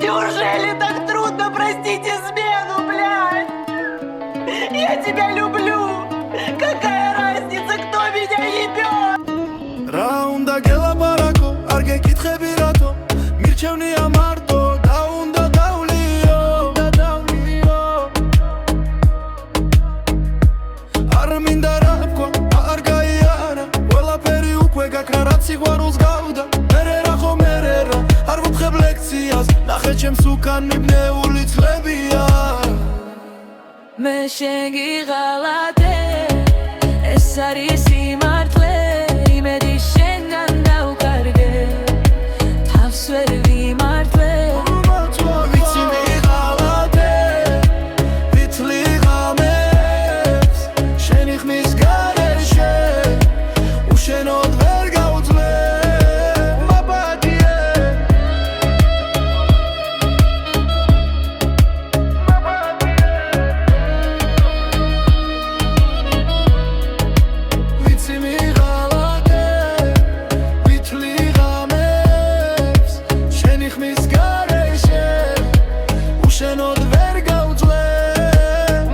Неужели так трудно простить измену, блядь? Я тебя люблю. Какая разница, кто меня ебет? Раунда гела барако, арге китхеби рато, мирчевни амарто, даунда даулио, арминда рабко, арга иара, вела пери უკვე გაქრა სიყვარულს გავდა, მერერა ხო მერერა, არ ვუთხებ ლექციას, ნახე ჩემს უკან მიბნეული წლებია. მე შეგიღალატე, ეს არის სიმართლე, იმედი შენგან დავკარგე, თავს ვერ ვიმართლე. ვიცი მიღალატე, ვითლი ღამებს, შენი ხმის გარეშე, უშენოდ ვერ გავძლე, მაპატიე. ვიცი მიღალატე, ვითლი ღამებს, შენი ხმის გარეშე, უშენოდ ვერ გავძლე,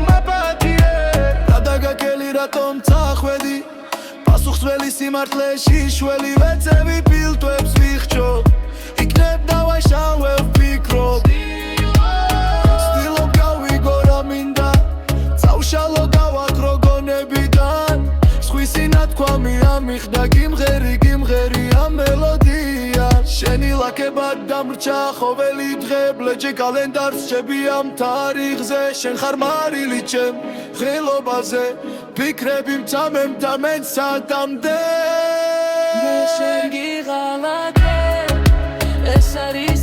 მაპატიე. გადაგაკელი რატომ წახვედი, პასუხსველი სიმართლეში შველი ვეცევი ფილტვებს ვიხჭო, იქნებ დავაშალვე ვფიქრობ, ცდილობ გავიგო რა მინდა, წავშალო დავაკრო გონებიდან, სხვისი ნათქვამი ამიხდა გიმღერი ამ მელოდია, შენი ლაქებად დამრჩა ხოველი დღე, ბლეჯე კალენდარს შები ამ თარიღზე, შენ ხარ მარილი ჩემ ღელობაზე, ფიქრები მწამემ და მენ სადამდე. მე შეგიღალატე, ეს არის